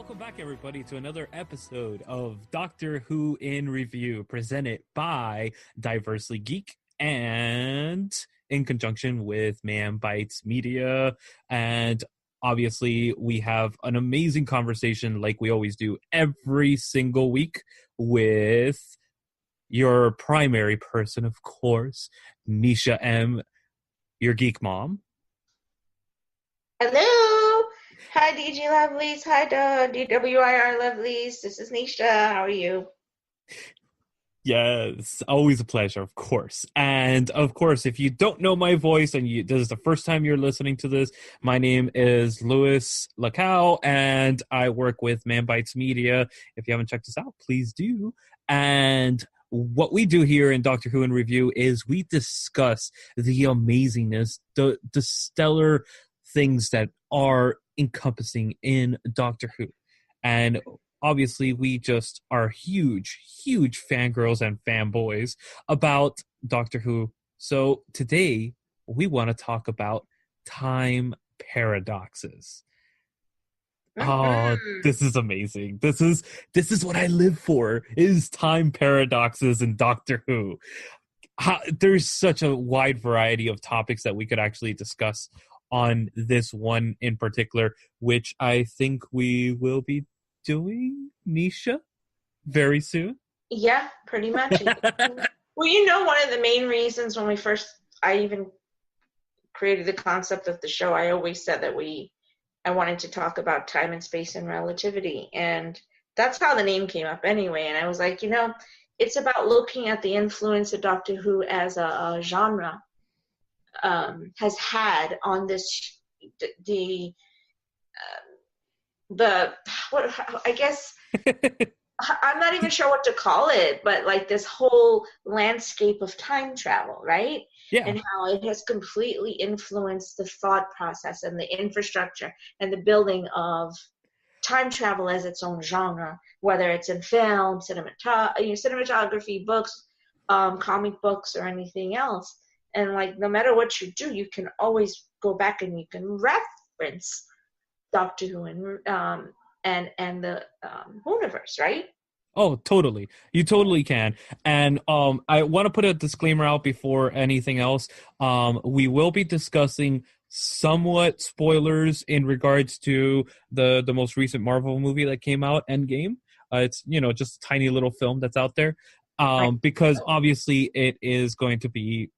Welcome back, everybody, to another episode of Doctor Who in Review, presented by Diversely Geek and in conjunction with Man Bites Media. And obviously, we have an amazing conversation, like we always do every single week, with your primary person, of course, Nisha M., your geek mom. Hello. Hi, DG Lovelies. Hi, DWIR Lovelies. This is Nisha. How are you? Yes, always a pleasure, of course. And of course, if you don't know my voice and this is the first time you're listening to this, my name is Louis Lacau, and I work with Man Bites Media. If you haven't checked us out, please do. And what we do here in Doctor Who in Review is we discuss the amazingness, the stellar things that are encompassing in Doctor Who. And obviously, we just are huge fangirls and fanboys about Doctor Who. So today, we want to talk about time paradoxes. Oh, this is amazing. This is what I live for, is time paradoxes in Doctor Who. There's such a wide variety of topics that we could actually discuss on this one in particular, which I think we will be doing, Nisha, very soon. Yeah, pretty much. Well, one of the main reasons when I even created the concept of the show, I always said that I wanted to talk about time and space and relativity. And that's how the name came up anyway. And I was like, it's about looking at the influence that Doctor Who as a genre has had on this, I guess I'm not even sure what to call it, but like this whole landscape of time travel, right? Yeah. And how it has completely influenced the thought process and the infrastructure and the building of time travel as its own genre, whether it's in film, cinematography, books, comic books, or anything else. And like, no matter what you do, you can always go back and you can reference Doctor Who and the Whoniverse, right? Oh, totally. You totally can. And I want to put a disclaimer out before anything else. We will be discussing somewhat spoilers in regards to the most recent Marvel movie that came out, Endgame. It's just a tiny little film that's out there. Because obviously it is going to be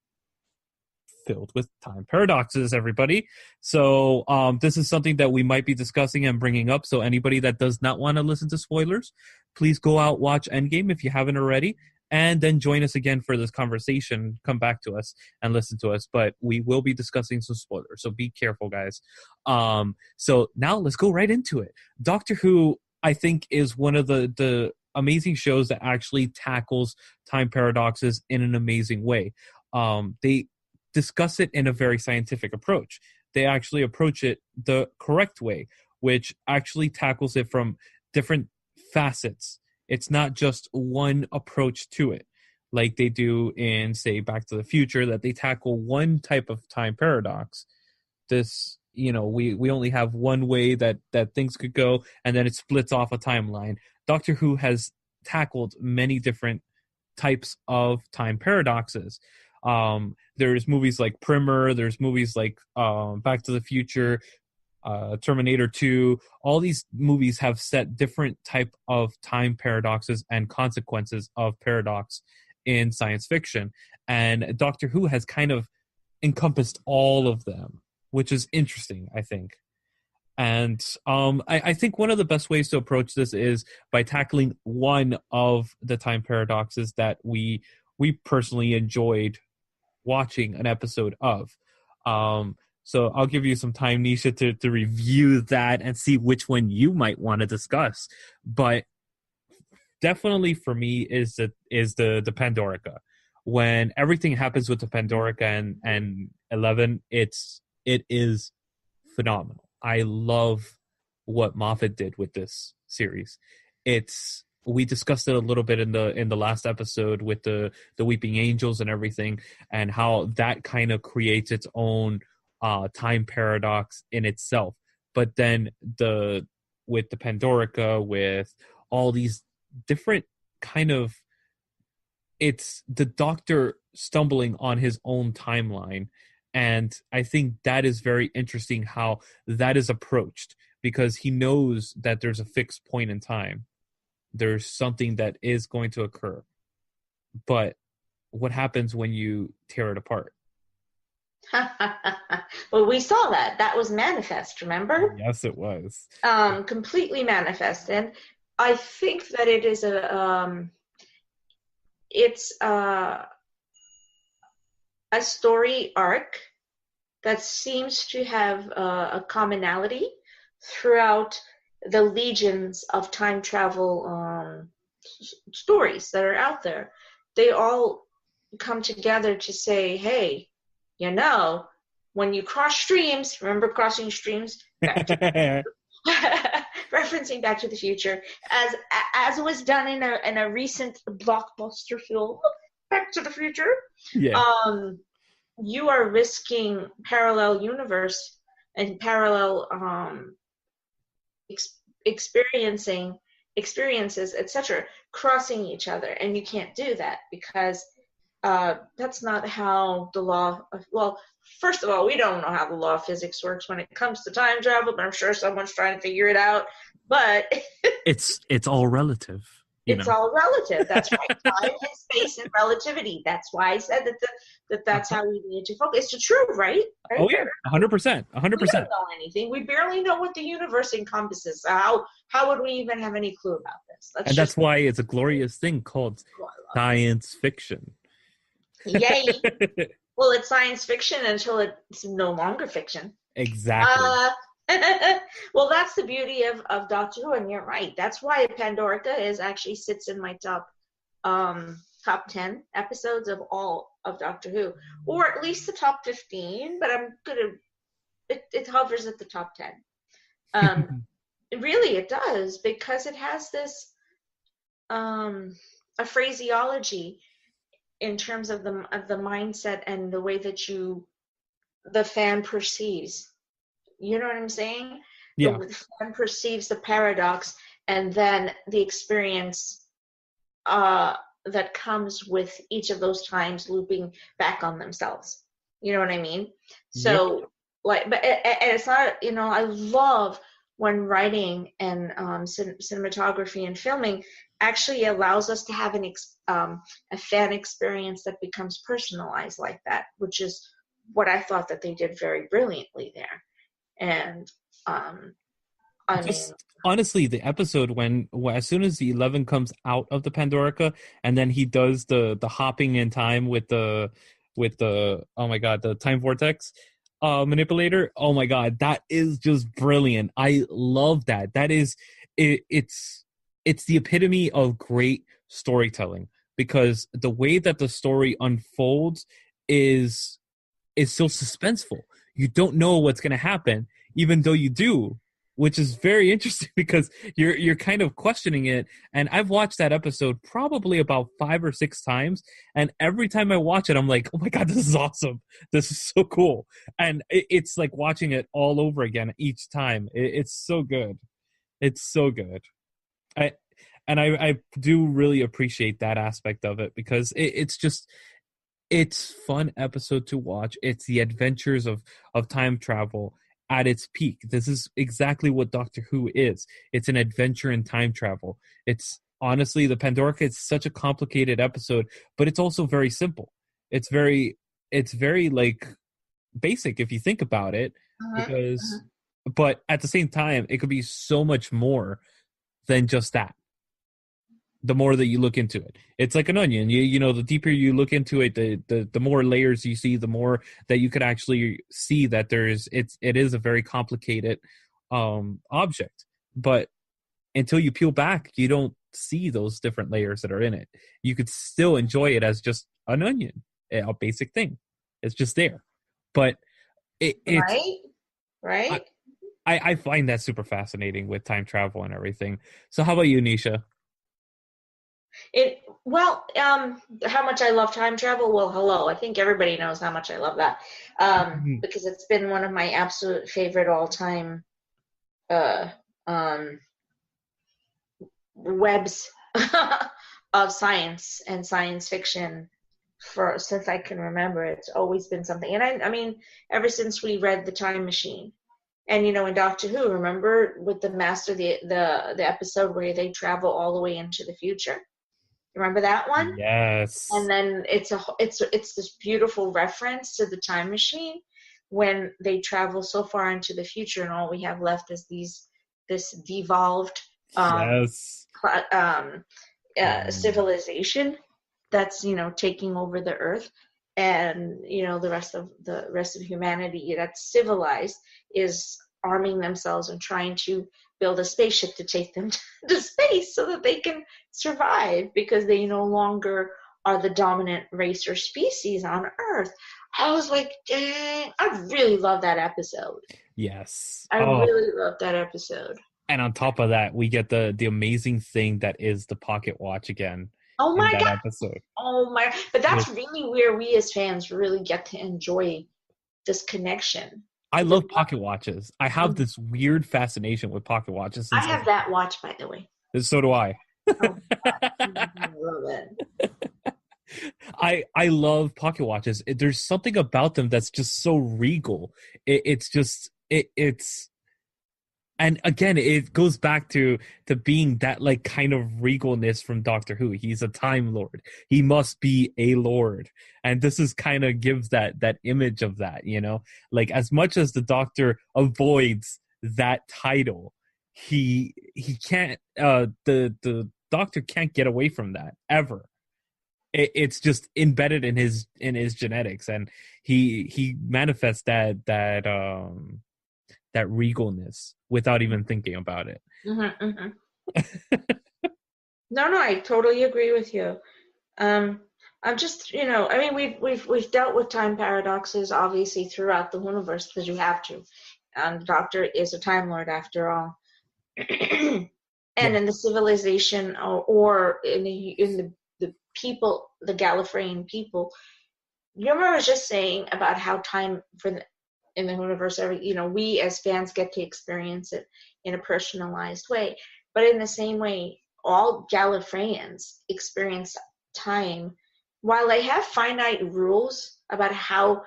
filled with time paradoxes, everybody. So this is something that we might be discussing and bringing up. So anybody that does not want to listen to spoilers, please go out, watch Endgame if you haven't already, and then join us again for this conversation. Come back to us and listen to us. But we will be discussing some spoilers, so be careful, guys. So now let's go right into it. Doctor Who, I think, is one of the amazing shows that actually tackles time paradoxes in an amazing way. They discuss it in a very scientific approach. They actually approach it the correct way, which actually tackles it from different facets. It's not just one approach to it, like they do in, say, Back to the Future, that they tackle one type of time paradox. This, we only have one way that things could go, and then it splits off a timeline. Doctor Who has tackled many different types of time paradoxes. There's movies like Primer, there's movies like Back to the Future, Terminator 2. All these movies have set different type of time paradoxes and consequences of paradox in science fiction. And Doctor Who has kind of encompassed all of them, which is interesting, I think. And I think one of the best ways to approach this is by tackling one of the time paradoxes that we personally enjoyed watching an episode of. So I'll give you some time, Nisha, to review that and see which one you might want to discuss. But definitely for me is the Pandorica. When everything happens with the Pandorica and 11, it is phenomenal. I love what Moffat did with this series. We discussed it a little bit in the last episode with the Weeping Angels and everything, and how that kind of creates its own time paradox in itself. But then the with the Pandorica, with all these different kind of, it's the Doctor stumbling on his own timeline. And I think that is very interesting how that is approached, because he knows that there's a fixed point in time. There's something that is going to occur. But what happens when you tear it apart? Well, we saw that. That was Manifest, remember? Yes, it was. Completely Manifest. And I think that it is it's a story arc that seems to have a commonality throughout the legions of time travel stories that are out there. They all come together to say, hey, you know, when you cross streams, remember crossing streams? Referencing Back to the Future, as was done in a recent blockbuster film, Back to the Future. Yeah. You are risking parallel universe and parallel experiences, etc., crossing each other, and you can't do that because that's not how the law of, well, first of all, we don't know how the law of physics works when it comes to time travel, but I'm sure someone's trying to figure it out. But it's all relative. It's all relative. That's right. Time and space and relativity. That's why I said that's how we need to focus. It's true, right? Oh yeah, 100%. 100%. We don't know anything. We barely know what the universe encompasses. How would we even have any clue about this? That's why it's a glorious thing called science fiction. Yay! Well, it's science fiction until it's no longer fiction. Exactly. Well, that's the beauty of Doctor Who, and you're right. That's why Pandorica actually sits in my top 10 episodes of all of Doctor Who, or at least the top 15. But it hovers at the top 10. Really, it does, because it has this a phraseology in terms of the mindset and the way that the fan perceives. You know what I'm saying? Yeah. The fan perceives the paradox, and then the experience that comes with each of those times looping back on themselves. You know what I mean? So, and it's not, I love when writing and cinematography and filming actually allows us to have a fan experience that becomes personalized like that, which is what I thought that they did very brilliantly there. And honestly, the episode when as soon as the 11 comes out of the Pandorica, and then he does the hopping in time with the oh my god, the time vortex manipulator. Oh my god, that is just brilliant. I love that. That is it's the epitome of great storytelling, because the way that the story unfolds is so suspenseful. You don't know what's going to happen, even though you do, which is very interesting because you're kind of questioning it. And I've watched that episode probably about 5 or 6 times, and every time I watch it, I'm like, oh my god, this is awesome. This is so cool. And it's like watching it all over again each time. It's so good. It's so good. I do really appreciate that aspect of it, because it's fun episode to watch. It's the adventures of time travel at its peak. This is exactly what Doctor Who is. It's an adventure in time travel. It's honestly, the Pandorica, it's such a complicated episode, but it's also very simple. It's very like basic if you think about it, because but at the same time, it could be so much more than just that. The more that you look into it, it's like an onion. You know, the deeper you look into it, the more layers you see, the more that you could actually see that it is a very complicated object. But until you peel back, you don't see those different layers that are in it. You could still enjoy it as just an onion, a basic thing. It's just there. But right. I find that super fascinating with time travel and everything. So how about you, Nisha? How much I love time travel. Well, hello. I think everybody knows how much I love that, because it's been one of my absolute favorite all-time um, webs of science and science fiction for since I can remember. It's always been something. And I mean, ever since we read The Time Machine. And in Doctor Who, remember with the Master, the episode where they travel all the way into the future? Remember that one? Yes. And then it's this beautiful reference to The Time Machine when they travel so far into the future and all we have left is this devolved Yes. civilization that's taking over the earth, and the rest of humanity that's civilized is arming themselves and trying to build a spaceship to take them to space so that they can survive because they no longer are the dominant race or species on earth. I was like, dang, I really love that episode. Yes. I really love that episode. And on top of that, we get the amazing thing that is the pocket watch again. Oh my in that God. Episode. Oh my, but that's really where we as fans really get to enjoy this connection. I love pocket watches. I have this weird fascination with pocket watches. I have that watch, by the way. So do I. Oh, I love it. I love pocket watches. There's something about them that's just so regal. It's and again, it goes back to being that like kind of regalness from Doctor Who. He's a Time Lord. He must be a lord. And this is kind of gives that image of that, like as much as the Doctor avoids that title, he can't, the Doctor can't get away from that ever. It's just embedded in his genetics, and he manifests that regalness without even thinking about it. Mm-hmm, mm-hmm. No, I totally agree with you. I'm just, I mean, we've dealt with time paradoxes obviously throughout the universe because you have to. And the Doctor is a Time Lord after all. And in the civilization or in the people, the Gallifreyan people, you remember I was just saying about how time in the universe, we as fans get to experience it in a personalized way. But in the same way, all Gallifreyans experience time. While they have finite rules about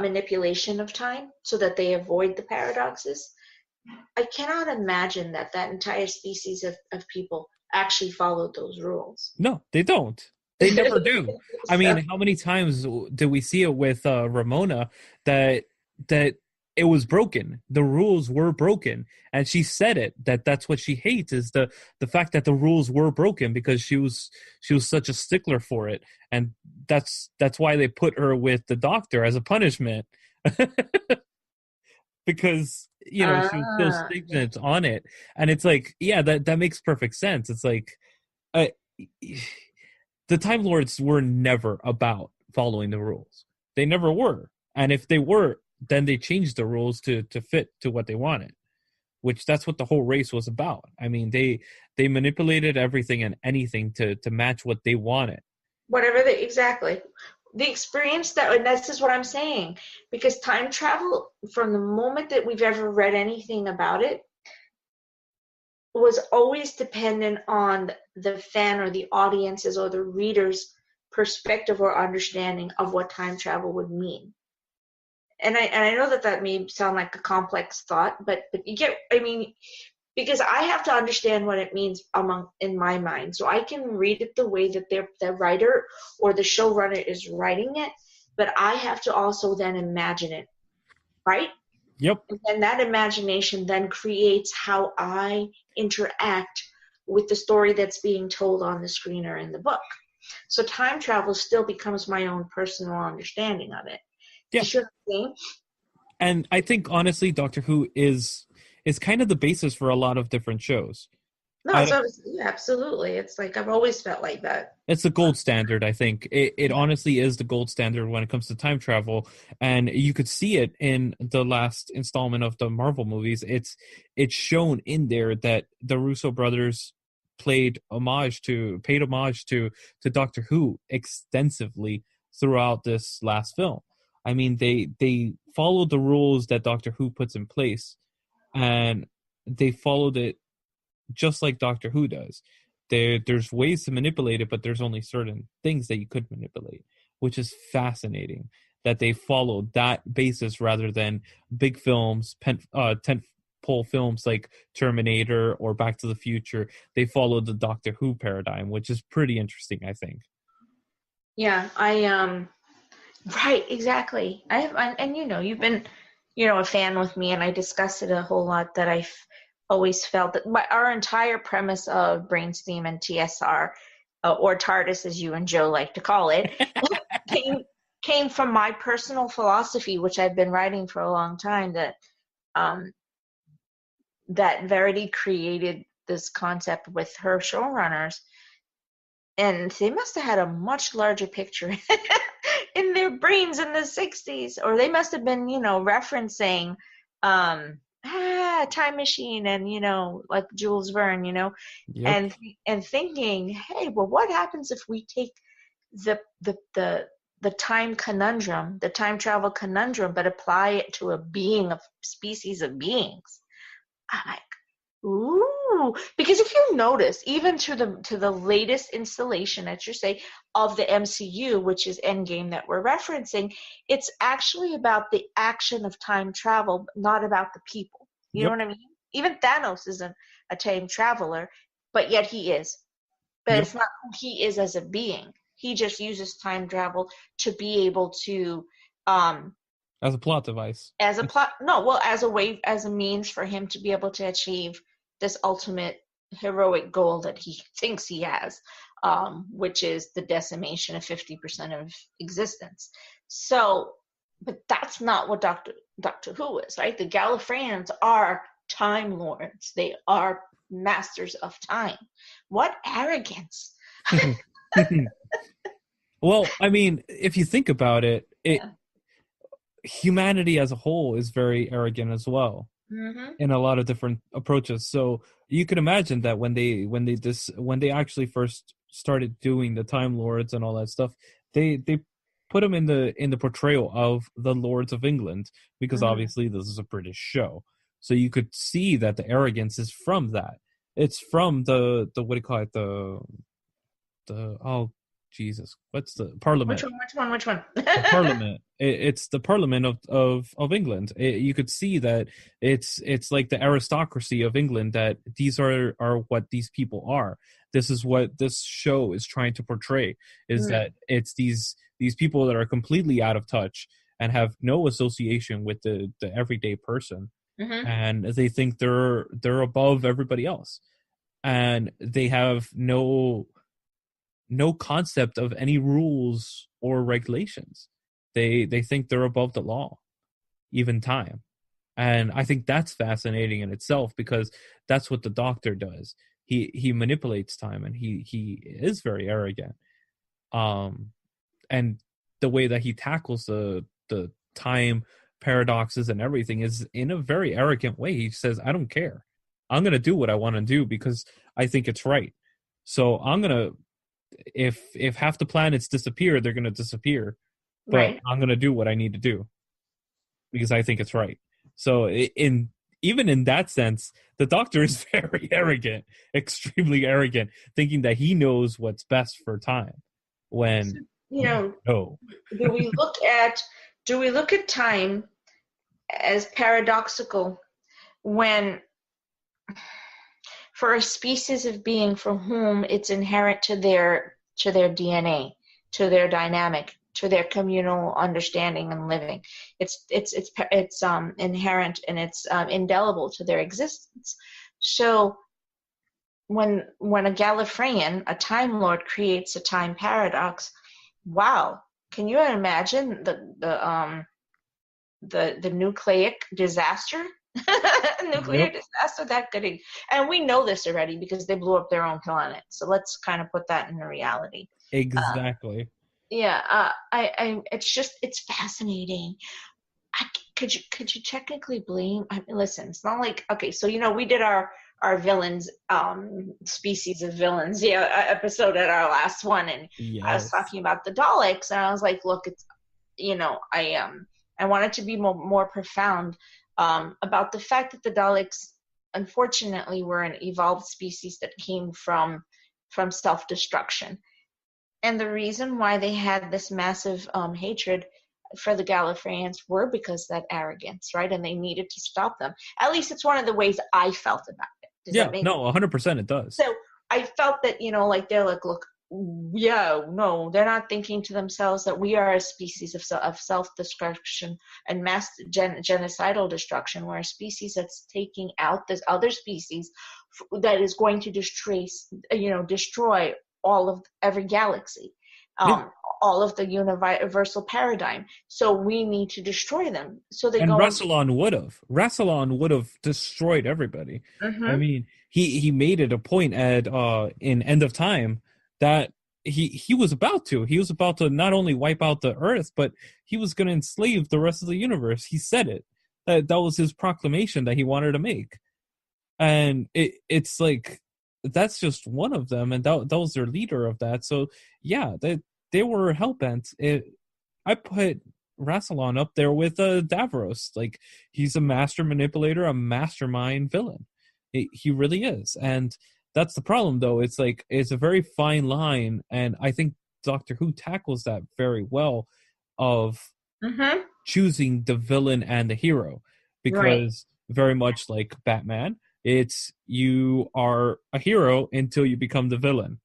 manipulation of time so that they avoid the paradoxes, I cannot imagine that entire species of people actually followed those rules. No, they don't. They never do. I mean, how many times did we see it with Ramona that it was broken? The rules were broken, and she said it that's what she hates is the fact that the rules were broken because she was such a stickler for it, and that's why they put her with the Doctor as a punishment. Because she was so stringent on it, and it's like, yeah, that makes perfect sense. It's like the Time Lords were never about following the rules. They never were. And if they were, then they changed the rules to fit to what they wanted, which that's what the whole race was about. I mean, they manipulated everything and anything to match what they wanted. Exactly. The experience and this is what I'm saying, because time travel, from the moment that we've ever read anything about it, was always dependent on the fan or the audience's or the reader's perspective or understanding of what time travel would mean. And I know that may sound like a complex thought, but you get, I mean, because I have to understand what it means in my mind. So I can read it the way that the writer or the showrunner is writing it, but I have to also then imagine it, right? Yep. And that imagination then creates how I interact with the story that's being told on the screen or in the book. So time travel still becomes my own personal understanding of it. Yeah. You know what I mean? And I think, honestly, Doctor Who is kind of the basis for a lot of different shows. No, absolutely. It's like I've always felt like that. It's the gold standard, I think. It honestly is the gold standard when it comes to time travel, and you could see it in the last installment of the Marvel movies. It's shown in there that the Russo brothers paid homage to Doctor Who extensively throughout this last film. I mean, they followed the rules that Doctor Who puts in place, and they followed it just like Doctor Who does. There's ways to manipulate it, but there's only certain things that you could manipulate, which is fascinating that they followed that basis rather than big films, tentpole films like Terminator or Back to the Future. They followed the Doctor Who paradigm, which is pretty interesting, I think. Yeah, right, exactly. And you've been, a fan with me, and I discussed it a whole lot, that I've always felt that our entire premise of Brainstem and TSR, or TARDIS as you and Joe like to call it, came from my personal philosophy, which I've been writing for a long time, that Verity created this concept with her showrunners, and they must have had a much larger picture in their brains in the 60s, or they must have been, referencing Time Machine and, like Jules Verne, Yep. and thinking, hey, well, what happens if we take the time conundrum, the time travel conundrum, but apply it to a species of beings? I'm like, ooh, because if you notice, even to the latest installation, as you say, of the MCU, which is Endgame that we're referencing, it's actually about the action of time travel, not about the people. You know what I mean? Even Thanos isn't a time traveler, but yet he is. But it's not who he is as a being. He just uses time travel to be able to as a plot device. As a means for him to be able to achieve this ultimate heroic goal that he thinks he has, which is the decimation of 50% of existence. So, but that's not what Doctor Who is, right? The Gallifreyans are Time Lords. They are masters of time. What arrogance! Well, I mean, if you think about it, humanity as a whole is very arrogant as well. Mm-hmm. In a lot of different approaches. So you could imagine that when they actually first started doing the Time Lords and all that stuff, they put them in the portrayal of the Lords of England, because obviously this is a British show. So you could see that the arrogance is from that. It's from the what do you call it, the oh Jesus, what's the Parliament? Which one? The Parliament. It's the Parliament of England. You could see that it's like the aristocracy of England, that these are what these people are. This is what this show is trying to portray, is that it's these people that are completely out of touch and have no association with the everyday person. And they think they're above everybody else, and they have no concept of any rules or regulations. They think they're above the law, even time. And I think that's fascinating in itself, because that's what the Doctor does. He manipulates time, and he is very arrogant. And the way that he tackles the time paradoxes and everything is in a very arrogant way. He says, I don't care. I'm going to do what I want to do because I think it's right. So I'm going to, if half the planets disappear, they're going to disappear. But right. I'm going to do what I need to do because I think it's right. So even in that sense, the Doctor is very arrogant, extremely arrogant, thinking that he knows what's best for time. When no. do we look at time as paradoxical when, for a species of being for whom it's inherent to their DNA, to their dynamic, to their communal understanding and living, it's inherent and it's indelible to their existence. So when a Gallifreyan, a Time Lord, creates a time paradox, wow! Can you imagine the nucleic disaster? Disaster that could, and we know this already because they blew up their own planet. So let's kind of put that in the reality. Exactly. It's fascinating. Could you technically blame? I mean, listen, it's not like, okay, so we did our villains, species of villains, episode at our last one, and yes. I was talking about the Daleks, and I was like, look, it's I wanted to be more profound about the fact that the Daleks unfortunately were an evolved species that came from self-destruction. And the reason why they had this massive hatred for the Gallifreyans were because of that arrogance, right? And they needed to stop them. At least it's one of the ways I felt about it. Does Yeah, that make no, 100% it does. So I felt that, like, they're like, look, yeah, no, they're not thinking to themselves that we are a species of self-destruction and mass genocidal destruction. We're a species that's taking out this other species that is going to destroy all of every galaxy, all of the universal paradigm. So we need to destroy them. So they and go. Rassilon would have destroyed everybody. Mm-hmm. I mean, he made it a point at in End of Time that he was about to not only wipe out the Earth, but he was going to enslave the rest of the universe. He said it. That was his proclamation that he wanted to make. And it's like, that's just one of them, and that was their leader of that. So yeah, they were hellbent. I put Rassilon up there with Davros. Like, he's a master manipulator, a mastermind villain. He really is. And that's the problem, though. It's like, it's a very fine line, and I think Doctor Who tackles that very well, of choosing the villain and the hero. Because very much like Batman, it's, you are a hero until you become the villain.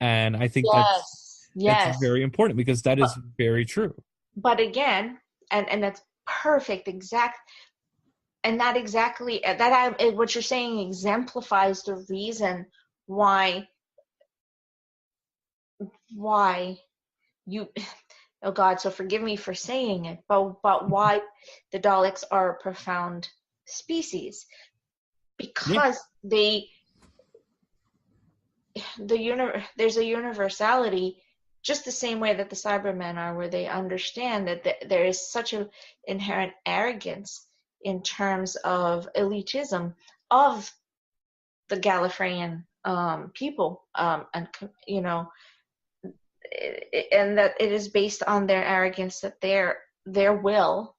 And I think that's very important, because that is very true. But again, and that's perfect, what you're saying exemplifies the reason why you, oh God, so forgive me for saying it, but why the Daleks are a profound species, because there's a universality, just the same way that the Cybermen are, where they understand that there is such an inherent arrogance in terms of elitism of the Gallifreyan people, and that it is based on their arrogance, that their will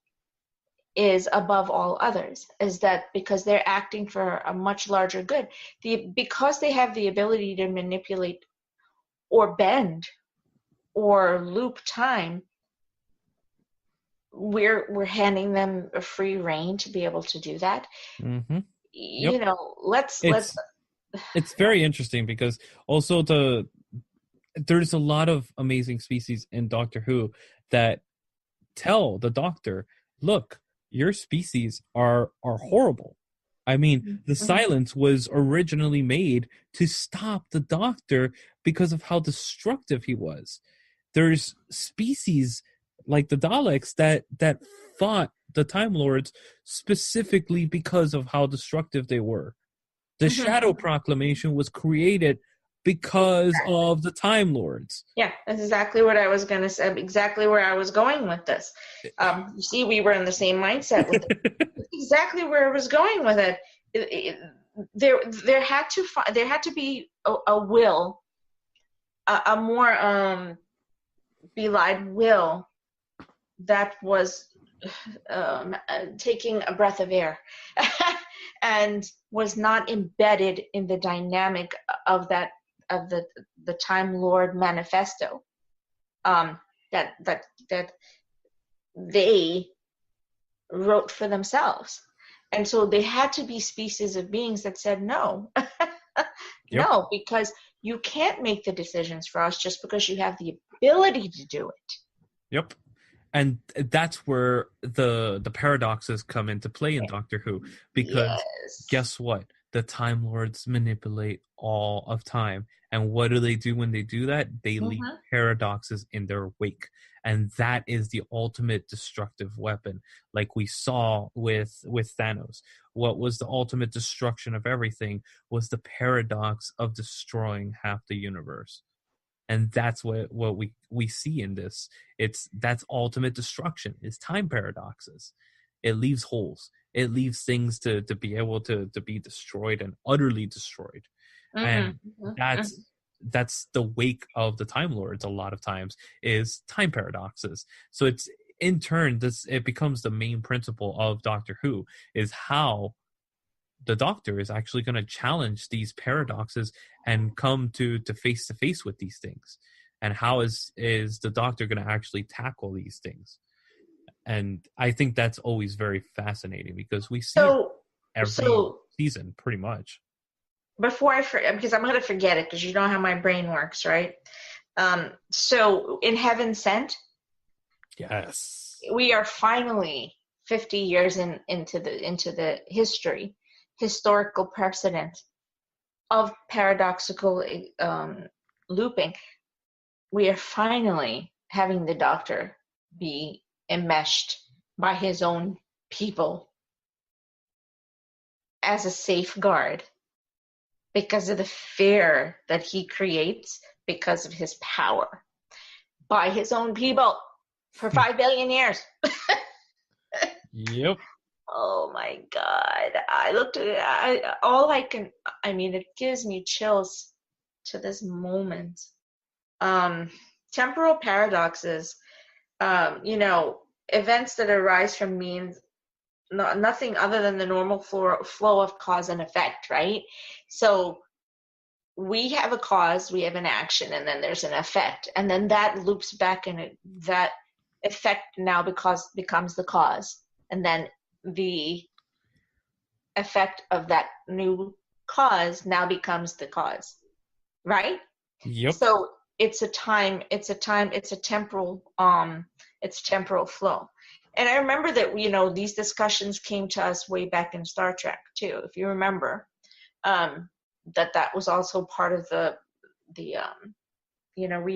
is above all others, is that because they're acting for a much larger good, because they have the ability to manipulate or bend or loop time, we're handing them a free rein to be able to do that. Mm-hmm. Yep. Let's it's very interesting, because also there's a lot of amazing species in Doctor Who that tell the Doctor, look, your species are horrible. I mean, the silence was originally made to stop the Doctor because of how destructive he was. There's species like the Daleks that fought the Time Lords specifically because of how destructive they were. The Shadow Proclamation was created because of the Time Lords. Yeah, that's exactly what I was going to say, exactly where I was going with this. You see, we were in the same mindset with it. Exactly where I was going with it. There had to be a will, a more belied will that was taking a breath of air and was not embedded in the dynamic of the Time Lord manifesto, that they wrote for themselves. And so they had to be species of beings that said no. No, because you can't make the decisions for us just because you have the ability to do it. Yep. And that's where the paradoxes come into play in Doctor Who, because guess what? The Time Lords manipulate all of time. And what do they do when they do that? They leave paradoxes in their wake. And that is the ultimate destructive weapon, like we saw with Thanos. What was the ultimate destruction of everything was the paradox of destroying half the universe. And that's what we see in this. That's ultimate destruction, is time paradoxes. It leaves holes. It leaves things to be able to be destroyed and utterly destroyed. And that's the wake of the Time Lords a lot of times, is time paradoxes. So it's, in turn, it becomes the main principle of Doctor Who, is how the Doctor is actually going to challenge these paradoxes and come to face to face with these things. And how is the Doctor going to actually tackle these things? And I think that's always very fascinating because we see it every season pretty much. Before I forget, because I'm going to forget it, because you know how my brain works, right? So in Heaven Sent, yes, we are finally 50 years into the historical precedent of paradoxical looping. We are finally having the Doctor be enmeshed by his own people as a safeguard because of the fear that he creates because of his power by his own people for 5 billion years. Yep. Oh my God. I looked at it. It gives me chills to this moment. Temporal paradoxes, events that arise from means nothing other than the normal flow of cause and effect, right? So we have a cause, we have an action, and then there's an effect, and then that loops back, and that effect now becomes the cause, and then the effect of that new cause now becomes the cause, right? Yep. So it's a temporal flow. And I remember that, these discussions came to us way back in Star Trek too, if you remember, that was also part of the we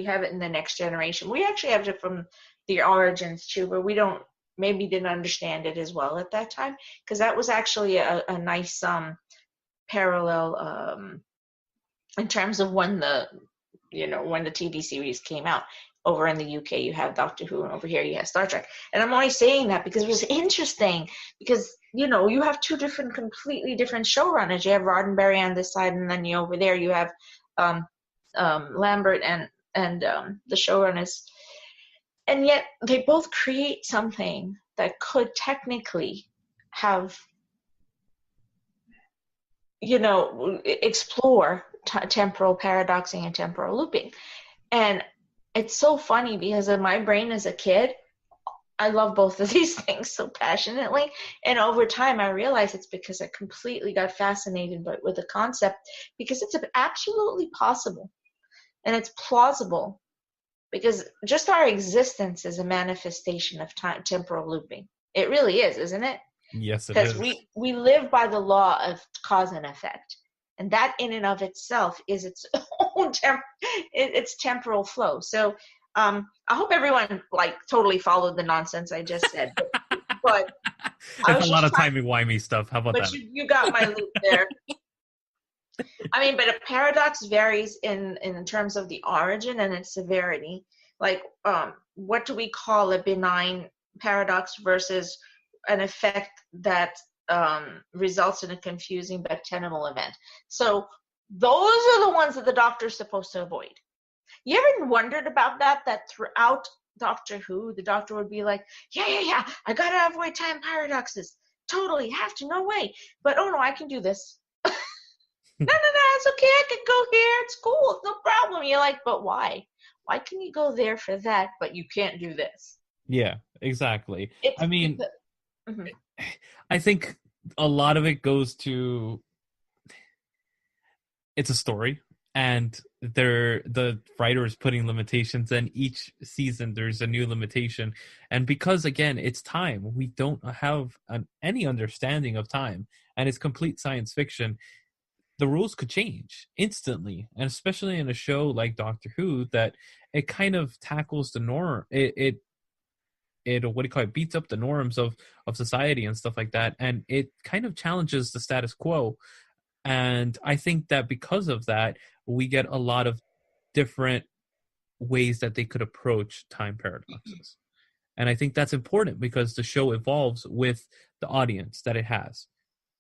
have it in the Next Generation. We actually have it from the Origins too, but we didn't understand it as well at that time, because that was actually a nice parallel in terms of when the TV series came out. Over in the UK, you have Doctor Who, and over here you have Star Trek. And I'm only saying that because it was interesting, because, you have two completely different showrunners. You have Roddenberry on this side, and then over there you have Lambert and the showrunners. And yet they both create something that could technically have, explore temporal paradoxing and temporal looping. And it's so funny because in my brain as a kid, I love both of these things so passionately. And over time, I realized it's because I completely got fascinated with the concept, because it's absolutely possible and it's plausible, because just our existence is a manifestation of temporal looping. It really is, isn't it? Yes, it is. Because we live by the law of cause and effect. And that in and of itself is its own its temporal flow. So I hope everyone totally followed the nonsense I just said. But it's a lot of timey-wimey stuff. How about that? But you got my loop there. But a paradox varies in terms of the origin and its severity. What do we call a benign paradox versus an effect that results in a confusing but tenable event? So those are the ones that the Doctor's supposed to avoid. You ever wondered about that throughout Doctor Who, the Doctor would be like, yeah, I gotta avoid time paradoxes. Totally, have to, no way. But oh no, I can do this. No, it's okay, I can go here, it's cool, it's no problem. You're like, but why? Why can you go there for that, but you can't do this? Yeah, exactly. Mm-hmm. I think a lot of it goes to, it's a story, and the writer is putting limitations, and each season there's a new limitation. And because, again, it's time, we don't have any understanding of time, and it's complete science fiction, the rules could change instantly. And especially in a show like Doctor Who, that it kind of tackles the norm. It beats up the norms of society and stuff like that, and it kind of challenges the status quo. And I think that because of that, we get a lot of different ways that they could approach time paradoxes. And I think that's important because the show evolves with the audience that it has.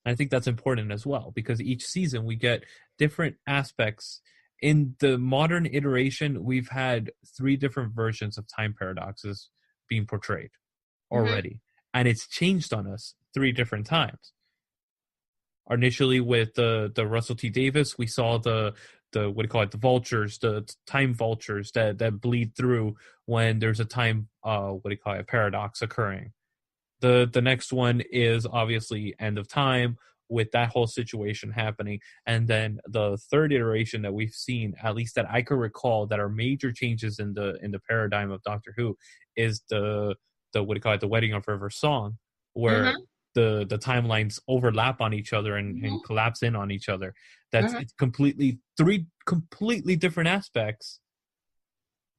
And I think that's important as well, because each season we get different aspects. In the modern iteration, we've had 3 different versions of time paradoxes being portrayed already. Mm-hmm. And it's changed on us 3 different times. Initially with the Russell T Davies, we saw the what do you call it, the vultures, the time vultures that bleed through when there's a time what do you call it, paradox occurring. The next one is obviously End of Time, with that whole situation happening. And then the third iteration that we've seen, at least that I could recall, that are major changes in the paradigm of Doctor Who, is the what do you call it, the Wedding of River Song, where Mm-hmm. the timelines overlap on each other and collapse in on each other. That's Mm-hmm. it's completely three completely different aspects,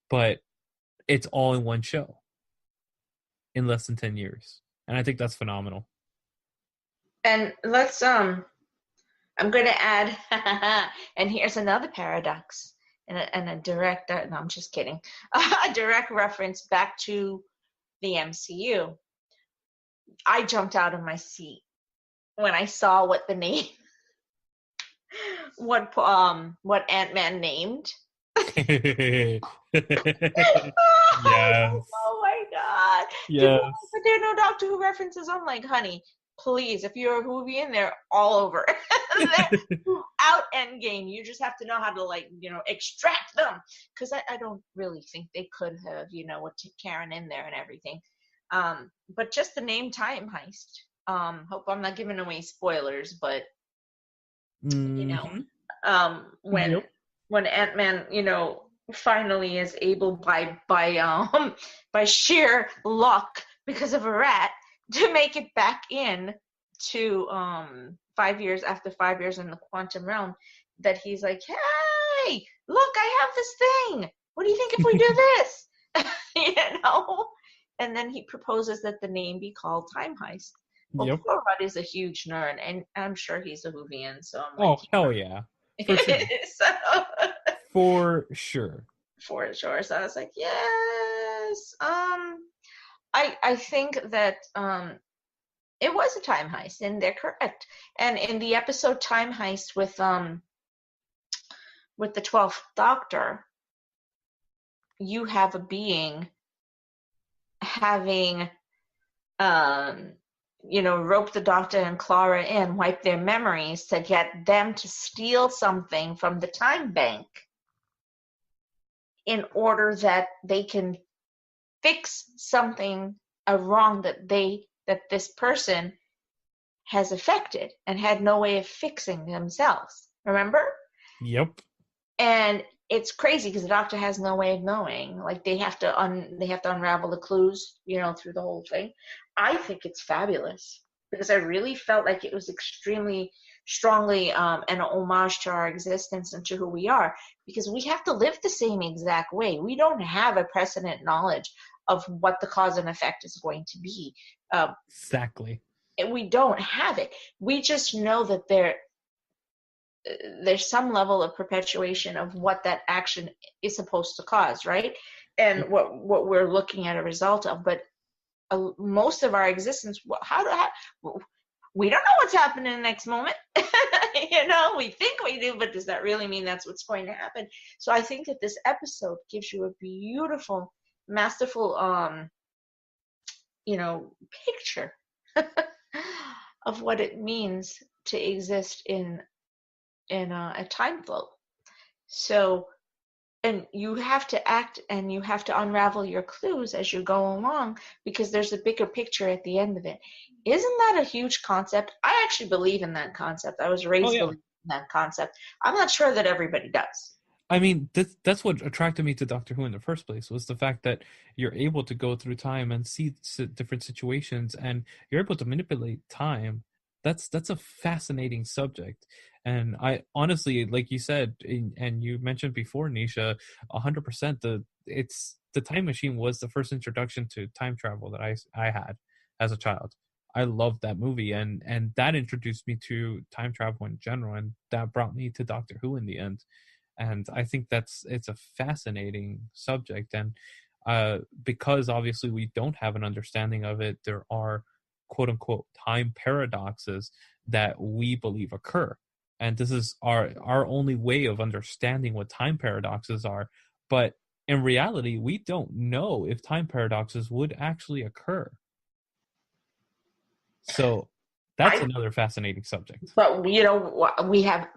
but it's all in one show in less than 10 years. And I think that's phenomenal. And let's I'm going to add, and here's another paradox, and a direct, no, I'm just kidding, a direct reference back to the MCU. I jumped out of my seat when I saw what the name, what Ant-Man named. Yes. Oh my God. Yes. But there are no Doctor Who references. I'm like, honey, please, if you're a movie in there, all over. Out Endgame, you just have to know how to, like, extract them. Because I don't really think they could have, with Karen in there and everything. But just the name Time Heist. Hope I'm not giving away spoilers, but Mm-hmm. When Yep. when Ant-Man, finally is able by sheer luck, because of a rat, to make it back in to 5 years after 5 years in the quantum realm, that he's like, hey, look, I have this thing. What do you think if we do this? And then he proposes that the name be called Time Heist. Well, Yep. poor Rod is a huge nerd, and I'm sure he's a Whovian, so I'm Oh, like, hell yeah. For sure. so, For sure. for sure. So I was like, yes. I think that it was a time heist, and they're correct. And in the episode Time Heist with the 12th Doctor, you have a being having rope the Doctor and Clara in, wipe their memories to get them to steal something from the time bank in order that they can fix something, a wrong that this person has affected and had no way of fixing themselves. Remember? Yep. And it's crazy because the Doctor has no way of knowing. Like, they have to unravel the clues, through the whole thing. I think it's fabulous because I really felt like it was extremely strongly an homage to our existence and to who we are, because we have to live the same exact way. We don't have a precedent knowledge of what the cause and effect is going to be. Exactly. We don't have it. We just know that there's some level of perpetuation of what that action is supposed to cause, right? And what we're looking at a result of. But most of our existence, we don't know what's happening in the next moment. We think we do, but does that really mean that's what's going to happen? So I think that this episode gives you a beautiful, masterful, picture of what it means to exist in a time flow. So, and you have to act and you have to unravel your clues as you go along, because there's a bigger picture at the end of it. Isn't that a huge concept? I actually believe in that concept. I was raised believing in that concept. I'm not sure that everybody does. I mean, that's what attracted me to Doctor Who in the first place, was the fact that you're able to go through time and see different situations, and you're able to manipulate time. That's a fascinating subject. And I honestly, like you said, and you mentioned before, Nisha, 100%, the Time Machine was the first introduction to time travel that I had as a child. I loved that movie, and that introduced me to time travel in general, and that brought me to Doctor Who in the end. And I think it's a fascinating subject. And because obviously we don't have an understanding of it, there are quote unquote time paradoxes that we believe occur. And this is our only way of understanding what time paradoxes are. But in reality, we don't know if time paradoxes would actually occur. So That's another fascinating subject. But we have.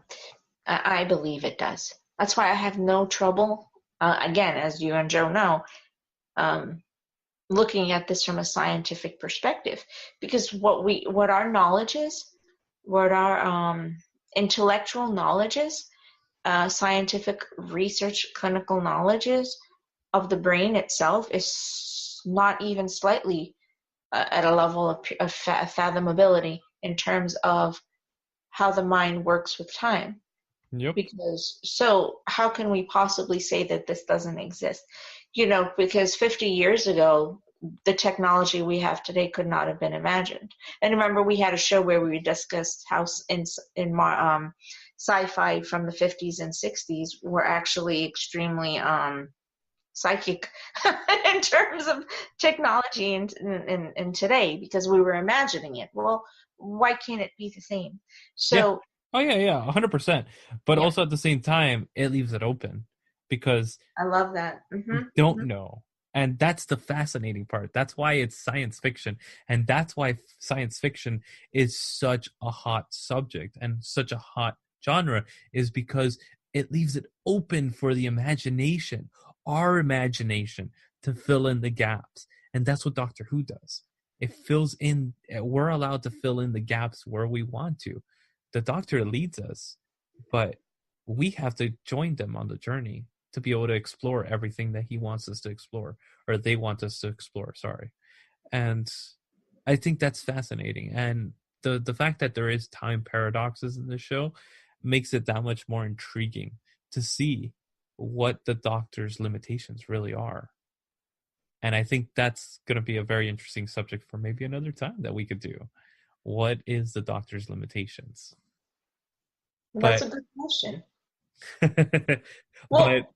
I believe it does. That's why I have no trouble. Again, as you and Joe know, um, looking at this from a scientific perspective, because what our knowledge is, what our intellectual knowledge is, scientific research, clinical knowledge is of the brain itself is not even slightly at a level of fathomability in terms of how the mind works with time. Yep. So how can we possibly say that this doesn't exist? Because 50 years ago, the technology we have today could not have been imagined. And remember, we had a show where we discussed how in sci-fi from the 50s and 60s were actually extremely psychic in terms of technology and today, because we were imagining it. Well, why can't it be the same? So Oh yeah, 100%. But yeah. also at the same time, it leaves it open because I love that. we don't know. And that's the fascinating part. That's why it's science fiction. And that's why science fiction is such a hot subject and such a hot genre, is because it leaves it open for the imagination, our imagination, to fill in the gaps. And that's what Doctor Who does. It fills in, we're allowed to fill in the gaps where we want to. The Doctor leads us, but we have to join them on the journey to be able to explore everything that he wants us to explore, or they want us to explore, sorry. And I think that's fascinating. And the fact that there is time paradoxes in the show makes it that much more intriguing to see what the Doctor's limitations really are. And I think that's going to be a very interesting subject for maybe another time that we could do. What is the Doctor's limitations? That's a good question. But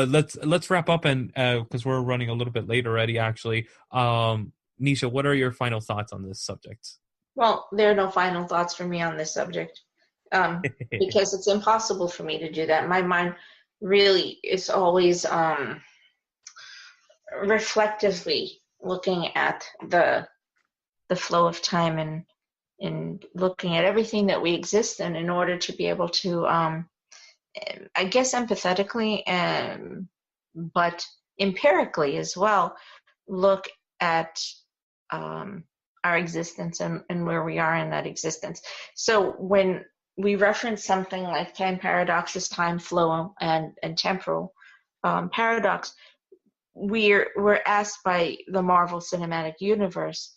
let's wrap up, and because we're running a little bit late already, actually. Nisha, what are your final thoughts on this subject? Well, there are no final thoughts for me on this subject, because it's impossible for me to do that. My mind really is always reflectively looking at the flow of time and looking at everything that we exist in order to be able to, I guess, empathetically, but empirically as well, look at our existence and where we are in that existence. So when we reference something like time paradoxes, time flow, and temporal paradox, we're asked by the Marvel Cinematic Universe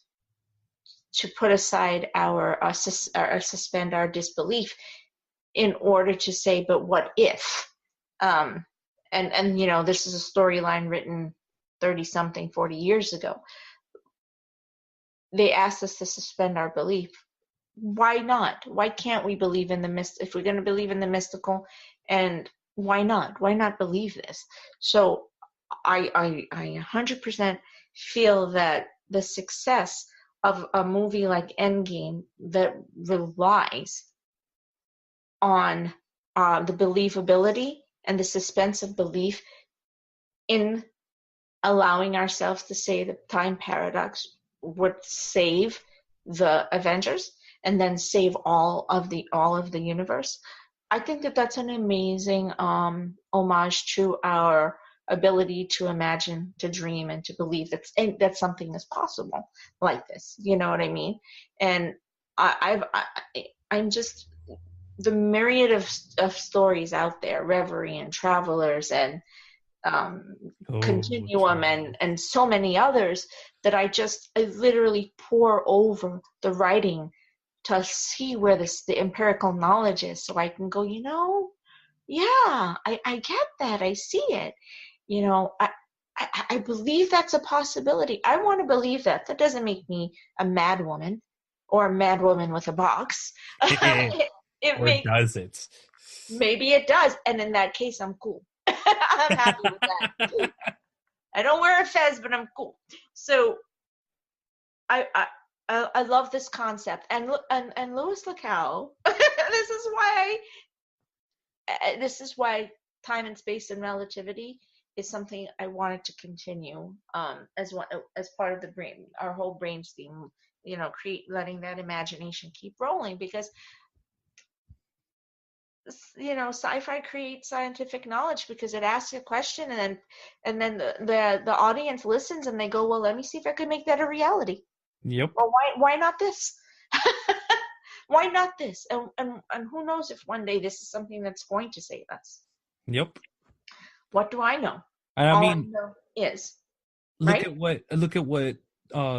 to put aside our suspend our disbelief in order to say, but what if? And this is a storyline written 30-something, 40 years ago. They asked us to suspend our belief. Why not? Why can't we believe in if we're going to believe in the mystical, and why not? Why not believe this? So I 100% feel that the success of a movie like Endgame that relies on the believability and the suspense of belief in allowing ourselves to say the time paradox would save the Avengers and then save all of the universe. I think that that's an amazing homage to our ability to imagine, to dream, and to believe that something is possible like this. You know what I mean? And I'm just, the myriad of stories out there, Reverie and Travelers and Continuum and so many others, that I literally pour over the writing to see where the empirical knowledge is, so I can go, yeah, I get that, I see it. I believe that's a possibility. I want to believe that. That doesn't make me a mad woman or a mad woman with a box. Does it? Maybe it does. And in that case, I'm cool. I'm happy with that. I don't wear a fez, but I'm cool. So I love this concept. And Louis Lecow, this is why time and space and relativity is something I wanted to continue as part of the brain, our whole brain theme. Letting that imagination keep rolling, because sci-fi creates scientific knowledge because it asks a question, and then the audience listens and they go, well, let me see if I can make that a reality. Yep. Well, why not this? Why not this? And who knows if one day this is something that's going to save us? Yep. What do I know? And All I know is look at what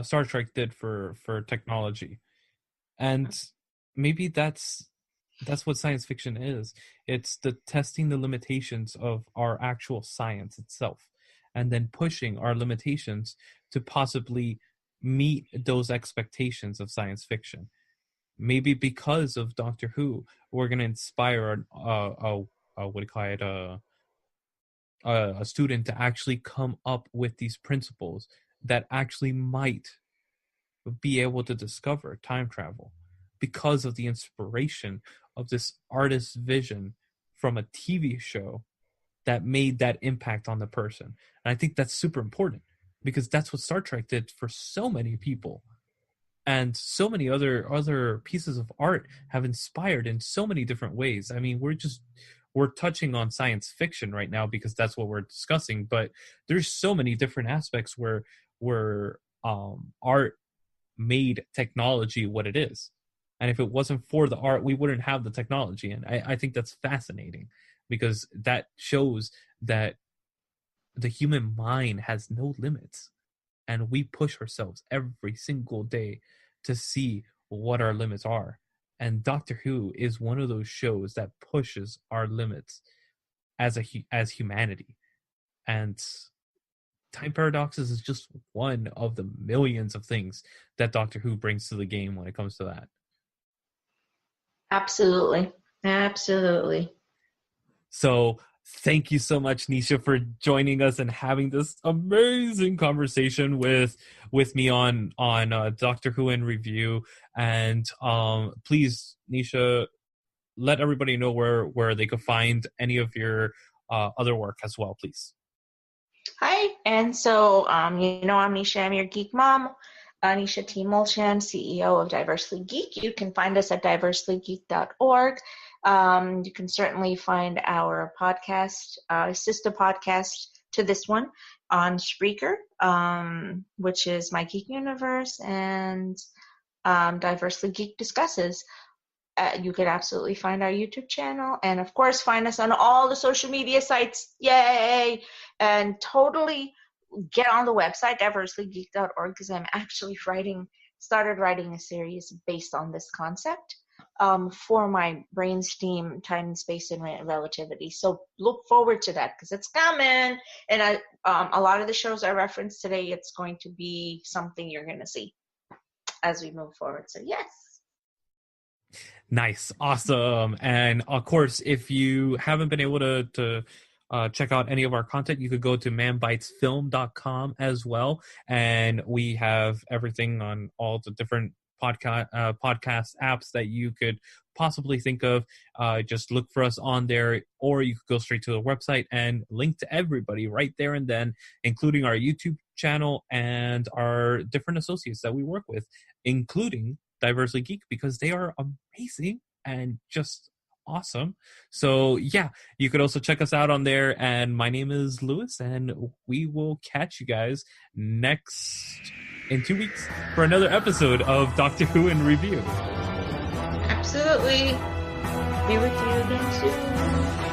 Star Trek did for technology, and maybe that's what science fiction is. It's the testing the limitations of our actual science itself, and then pushing our limitations to possibly meet those expectations of science fiction. Maybe because of Doctor Who, we're going to inspire a student to actually come up with these principles that actually might be able to discover time travel because of the inspiration of this artist's vision from a TV show that made that impact on the person. And I think that's super important, because that's what Star Trek did for so many people. And so many other pieces of art have inspired in so many different ways. I mean, we're touching on science fiction right now because that's what we're discussing, but there's so many different aspects where art made technology what it is. And if it wasn't for the art, we wouldn't have the technology. And I think that's fascinating, because that shows that the human mind has no limits. And we push ourselves every single day to see what our limits are. And Doctor Who is one of those shows that pushes our limits as humanity. And time paradoxes is just one of the millions of things that Doctor Who brings to the game when it comes to that. Absolutely. Absolutely. So thank you so much, Nisha, for joining us and having this amazing conversation with me on Doctor Who in Review. And please, Nisha, let everybody know where they could find any of your other work as well, please. Hi, and so I'm Nisha. I'm your geek mom, Nisha T. Mulchan, CEO of Diversely Geek. You can find us at diverselygeek.org. You can certainly find our podcast, sister podcast to this one, on Spreaker, which is My Geek Universe, and Diversely Geek Discusses. You could absolutely find our YouTube channel, and of course find us on all the social media sites. Yay! And totally get on the website, diverselygeek.org, because I'm actually started writing a series based on this concept. For my Brainstem Time and Space and Relativity. So look forward to that, because it's coming. And a lot of the shows I referenced today, it's going to be something you're going to see as we move forward. So yes. Nice. Awesome. And of course, if you haven't been able to check out any of our content, you could go to manbitesfilm.com as well. And we have everything on all the different podcast apps that you could possibly think of. Just look for us on there, or you could go straight to the website and link to everybody right there and then, including our YouTube channel and our different associates that we work with, including Diversely Geek, because they are amazing and just awesome. So yeah, you could also check us out on there. And my name is Lewis, and we will catch you guys in 2 weeks for another episode of Doctor Who in Review. Absolutely. Be with you again soon.